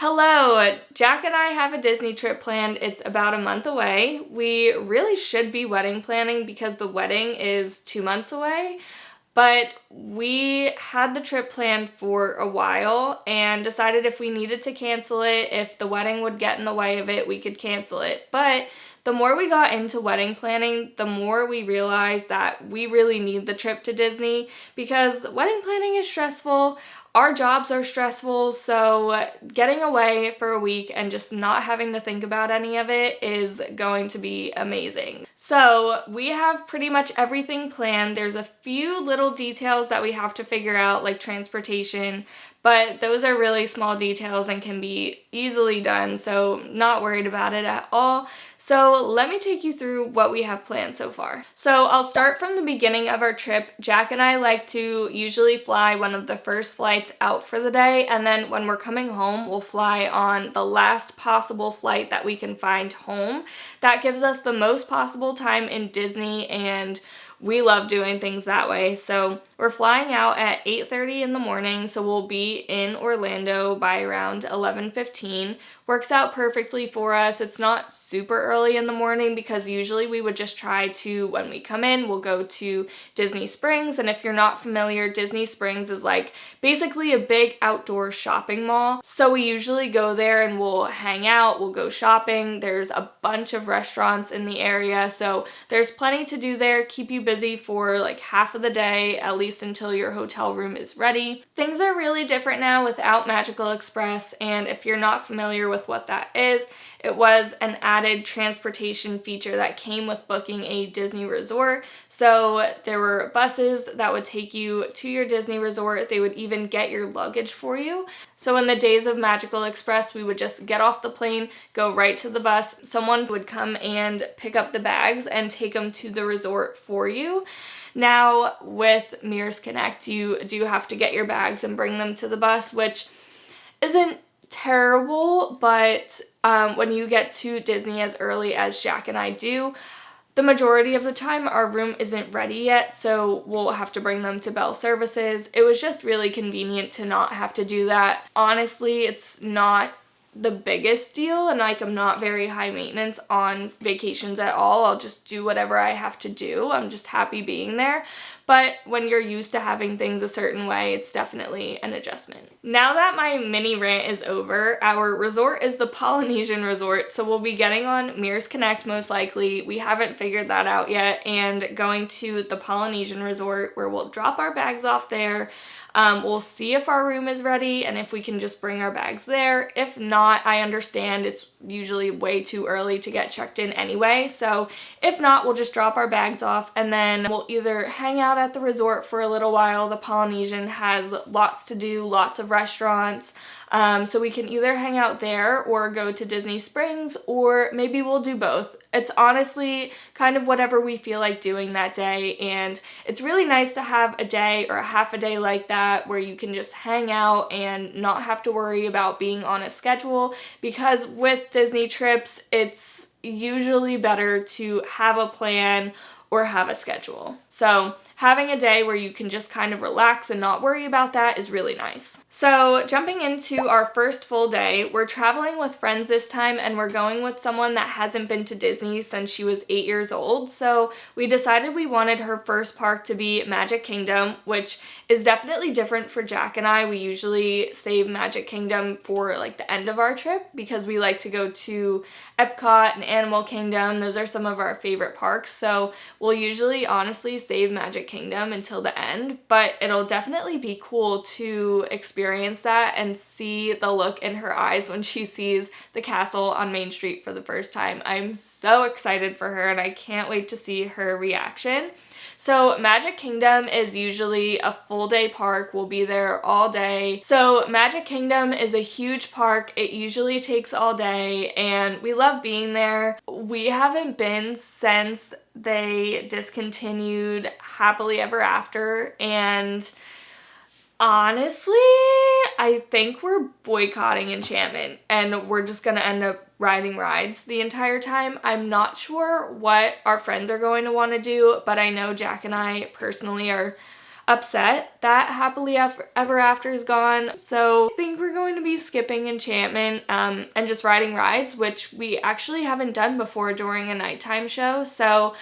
Hello! Jack and I have a Disney trip planned. It's about a month away. We really should be wedding planning because the wedding is 2 months away, but we had the trip planned for a while and decided if we needed to cancel it, if the wedding would get in the way of it, we could cancel it. But the more we got into wedding planning, the more we realized that we really need the trip to Disney because wedding planning is stressful. Our jobs are stressful, so getting away for a week and just not having to think about any of it is going to be amazing. So we have pretty much everything planned. There's a few little details that we have to figure out, like transportation, but those are really small details and can be easily done, so not worried about it at all. So let me take you through what we have planned so far. So I'll start from the beginning of our trip. Jack and I like to usually fly one of the first flights out for the day, and then when we're coming home, we'll fly on the last possible flight that we can find home. That gives us the most possible time in Disney, and we love doing things that way. So we're flying out at 8:30 in the morning, so we'll be in Orlando by around 11:15. Works out perfectly for us. It's not super early in the morning because usually we would just try to, when we come in, we'll go to Disney Springs. And if you're not familiar, Disney Springs is like basically a big outdoor shopping mall. So we usually go there and we'll hang out, we'll go shopping. There's a bunch of restaurants in the area, so there's plenty to do there, keep you busy for like half of the day, at least until your hotel room is ready. Things are really different now without Magical Express, and if you're not familiar with what that is, it was an added transportation feature that came with booking a Disney resort. So there were buses that would take you to your Disney resort. They would even get your luggage for you. So in the days of Magical Express, we would just get off the plane, go right to the bus. Someone would come and pick up the bags and take them to the resort for you. Now with Mears Connect, you do have to get your bags and bring them to the bus, which isn't terrible, but when you get to Disney as early as Jack and I do, the majority of the time our room isn't ready yet, so we'll have to bring them to Bell Services. It was just really convenient to not have to do that. Honestly, it's not the biggest deal, and like I'm not very high maintenance on vacations at all. I'll just do whatever I have to do. I'm just happy being there. But when you're used to having things a certain way, it's definitely an adjustment. Now that my mini rant is over, our resort is the Polynesian Resort, so we'll be getting on Mears Connect most likely. We haven't figured that out yet, and going to the Polynesian Resort where we'll drop our bags off there. We'll see if our room is ready and if we can just bring our bags there. If not, I understand it's usually way too early to get checked in anyway. So if not, we'll just drop our bags off and then we'll either hang out at the resort for a little while. The Polynesian has lots to do, lots of restaurants. So we can either hang out there or go to Disney Springs, or maybe we'll do both. It's honestly kind of whatever we feel like doing that day, and it's really nice to have a day or a half a day like that where you can just hang out and not have to worry about being on a schedule, because with Disney trips, it's usually better to have a plan or have a schedule. So having a day where you can just kind of relax and not worry about that is really nice. So jumping into our first full day, we're traveling with friends this time, and we're going with someone that hasn't been to Disney since she was 8 years old. So we decided we wanted her first park to be Magic Kingdom, which is definitely different for Jack and I. We usually save Magic Kingdom for like the end of our trip because we like to go to Epcot and Animal Kingdom. Those are some of our favorite parks. So we'll usually honestly save Magic Kingdom until the end, but it'll definitely be cool to experience that and see the look in her eyes when she sees the castle on Main Street for the first time. I'm so excited for her and I can't wait to see her reaction. So Magic Kingdom is usually a full day park. We'll be there all day. So Magic Kingdom is a huge park. It usually takes all day and we love being there. We haven't been since they discontinued Happily Ever After, and honestly, I think we're boycotting Enchantment and we're just gonna end up riding rides the entire time. I'm not sure what our friends are going to want to do, but I know Jack and I personally are upset that Happily Ever After is gone. So I think we're going to be skipping Enchantment and just riding rides, which we actually haven't done before during a nighttime show. So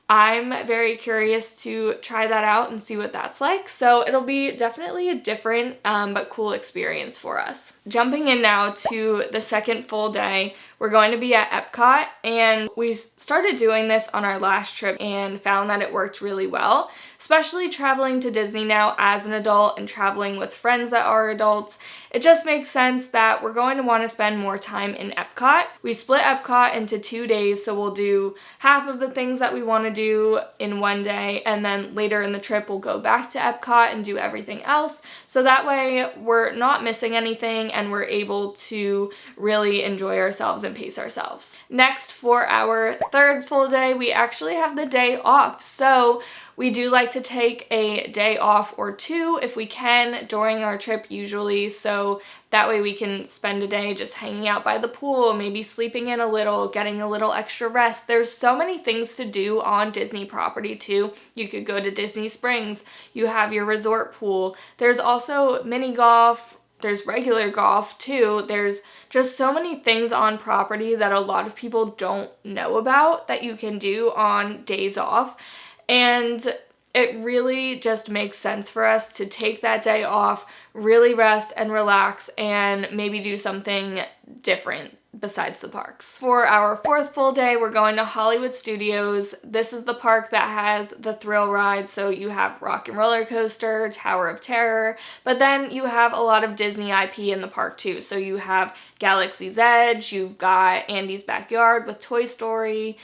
I'm very curious to try that out and see what that's like. So it'll be definitely a different but cool experience for us. Jumping in now to the second full day, we're going to be at Epcot, and we started doing this on our last trip and found that it worked really well, especially traveling to Disney now as an adult and traveling with friends that are adults. It just makes sense that we're going to want to spend more time in Epcot. We split Epcot into 2 days, so we'll do half of the things that we want to do in one day, and then later in the trip we'll go back to Epcot and do everything else. So that way we're not missing anything and we're able to really enjoy ourselves and pace ourselves. Next, for our third full day, we actually have the day off. So we do like to take a day off or two if we can during our trip usually, so that way we can spend a day just hanging out by the pool, maybe sleeping in a little, getting a little extra rest. There's so many things to do on Disney property too. You could go to Disney Springs, you have your resort pool. There's also mini golf, there's regular golf too. There's just so many things on property that a lot of people don't know about that you can do on days off. And it really just makes sense for us to take that day off, really rest and relax, and maybe do something different besides the parks. For our fourth full day, we're going to Hollywood Studios. This is the park that has the thrill rides, so you have Rock and Roller Coaster, Tower of Terror, but then you have a lot of Disney IP in the park too. So you have Galaxy's Edge, you've got Andy's Backyard with Toy Story,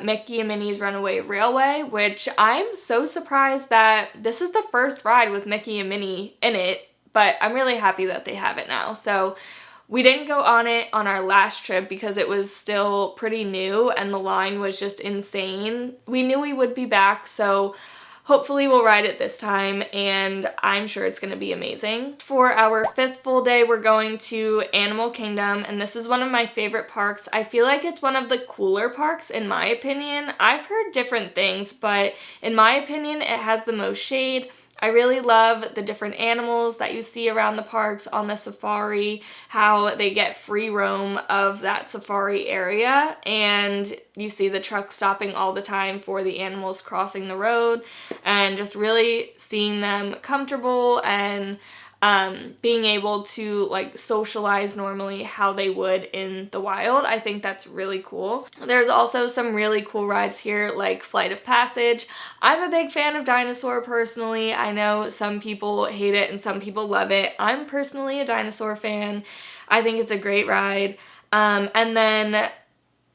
Mickey and Minnie's Runaway Railway, which I'm so surprised that this is the first ride with Mickey and Minnie in it, but I'm really happy that they have it now. So we didn't go on it on our last trip because it was still pretty new and the line was just insane. We knew we would be back, so hopefully we'll ride it this time, and I'm sure it's going to be amazing. For our fifth full day, we're going to Animal Kingdom, and this is one of my favorite parks. I feel like it's one of the cooler parks in my opinion. I've heard different things, but in my opinion, it has the most shade. I really love the different animals that you see around the parks on the safari, how they get free roam of that safari area, and you see the trucks stopping all the time for the animals crossing the road, and just really seeing them comfortable and being able to like socialize normally how they would in the wild. I think that's really cool. There's also some really cool rides here like Flight of Passage. I'm a big fan of Dinosaur personally. I know some people hate it and some people love it. I'm personally a Dinosaur fan. I think it's a great ride. And then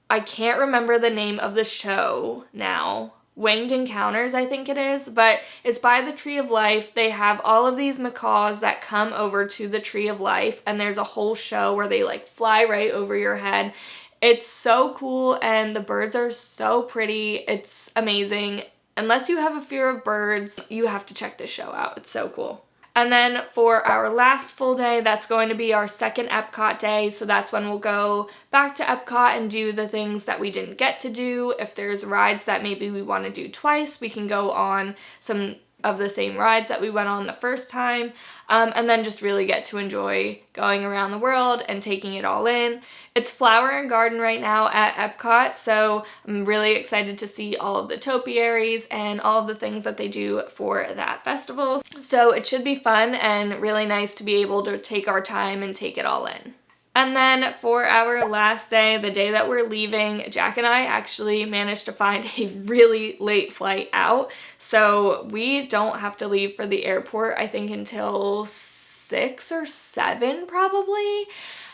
I can't remember the name of the show now. Winged Encounters, I think it is, but it's by the Tree of Life. They have all of these macaws that come over to the Tree of Life, and there's a whole show where they like fly right over your head. It's so cool, and the birds are so pretty. It's amazing. Unless you have a fear of birds, you have to check this show out. It's so cool. And then for our last full day, that's going to be our second Epcot day. So that's when we'll go back to Epcot and do the things that we didn't get to do. If there's rides that maybe we want to do twice, we can go on some of the same rides that we went on the first time, and then just really get to enjoy going around the world and taking it all in. It's Flower and Garden right now at Epcot, so I'm really excited to see all of the topiaries and all of the things that they do for that festival. So it should be fun and really nice to be able to take our time and take it all in. And then for our last day, the day that we're leaving, Jack and I actually managed to find a really late flight out. So we don't have to leave for the airport, I think, until 6 or 7 probably.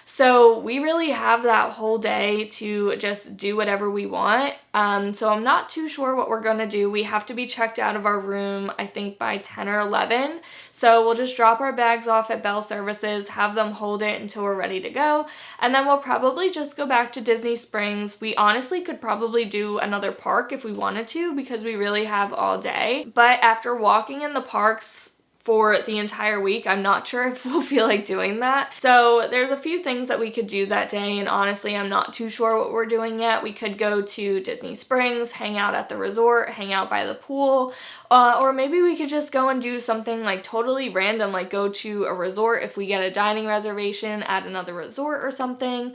So we really have that whole day to just do whatever we want. So I'm not too sure what we're going to do. We have to be checked out of our room, I think, by 10 or 11. So we'll just drop our bags off at Bell Services, have them hold it until we're ready to go, and then we'll probably just go back to Disney Springs. We honestly could probably do another park if we wanted to because we really have all day. But after walking in the parks for the entire week. I'm not sure if we'll feel like doing that. So there's a few things that we could do that day, and honestly, I'm not too sure what we're doing yet. We could go to Disney Springs, hang out at the resort, hang out by the pool, or maybe we could just go and do something like totally random, like go to a resort if we get a dining reservation at another resort or something.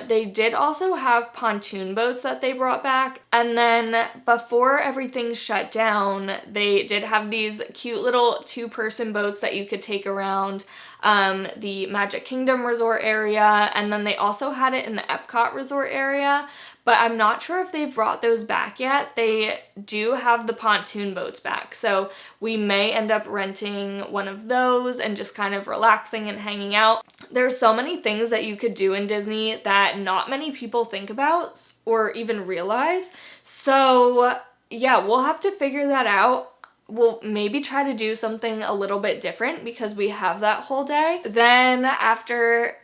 They did also have pontoon boats that they brought back. And then before everything shut down, they did have these cute little two-person boats that you could take around the Magic Kingdom resort area. And then they also had it in the Epcot resort area. But I'm not sure if they've brought those back yet. They do have the pontoon boats back. So we may end up renting one of those and just kind of relaxing and hanging out. There's so many things that you could do in Disney that not many people think about or even realize. So yeah, we'll have to figure that out. We'll maybe try to do something a little bit different because we have that whole day. Then after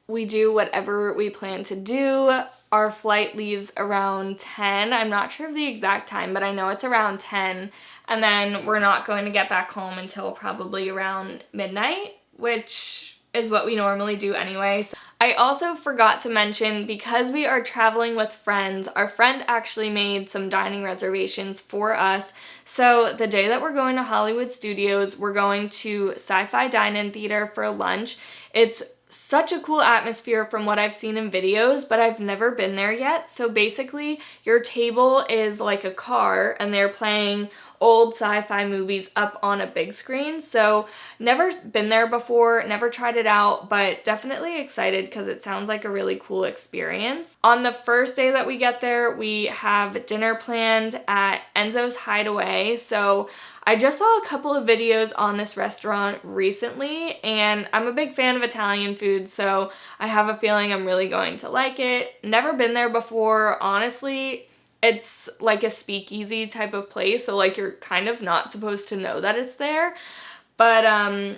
we do whatever we plan to do, our flight leaves around 10. I'm not sure of the exact time, but I know it's around 10. And then we're not going to get back home until probably around midnight, which is what we normally do anyway. I also forgot to mention, because we are traveling with friends, our friend actually made some dining reservations for us. So the day that we're going to Hollywood Studios, we're going to Sci-Fi Dine-In Theater for lunch. It's such a cool atmosphere from what I've seen in videos, but I've never been there yet. So basically, your table is like a car and they're playing old sci-fi movies up on a big screen. So never been there before, never tried it out, but definitely excited because it sounds like a really cool experience. On the first day that we get there, we have dinner planned at Enzo's Hideaway. So I just saw a couple of videos on this restaurant recently, and I'm a big fan of Italian food, so I have a feeling I'm really going to like it. Never been there before. Honestly, it's like a speakeasy type of place, so like you're kind of not supposed to know that it's there. But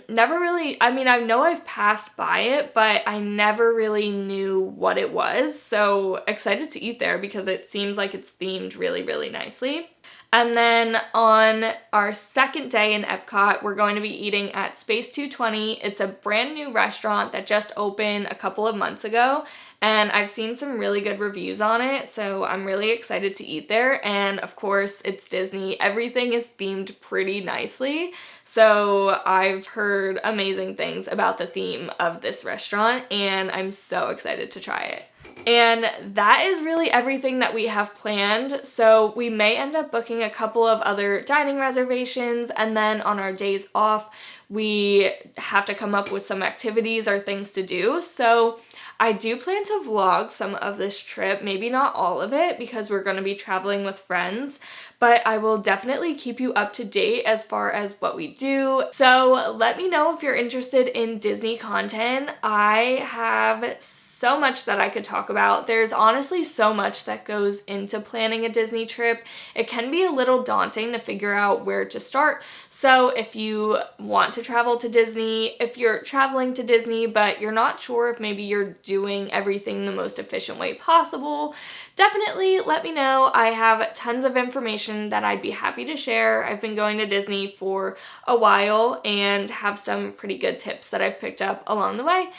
never really, I mean, I know I've passed by it, but I never really knew what it was. So excited to eat there because it seems like it's themed really, really nicely. And then on our second day in Epcot, we're going to be eating at Space 220. It's a brand new restaurant that just opened a couple of months ago, and I've seen some really good reviews on it, so I'm really excited to eat there. And of course, it's Disney. Everything is themed pretty nicely, so I've heard amazing things about the theme of this restaurant, and I'm so excited to try it. And that is really everything that we have planned. So we may end up booking a couple of other dining reservations, and then on our days off, we have to come up with some activities or things to do. So I do plan to vlog some of this trip, maybe not all of it because we're going to be traveling with friends, but I will definitely keep you up to date as far as what we do. So let me know if you're interested in Disney content. I have so much that I could talk about. There's honestly so much that goes into planning a Disney trip. It can be a little daunting to figure out where to start. So if you want to travel to Disney, if you're traveling to Disney but you're not sure if maybe you're doing everything the most efficient way possible, definitely let me know. I have tons of information that I'd be happy to share. I've been going to Disney for a while and have some pretty good tips that I've picked up along the way.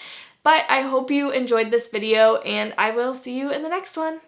But I hope you enjoyed this video, and I will see you in the next one.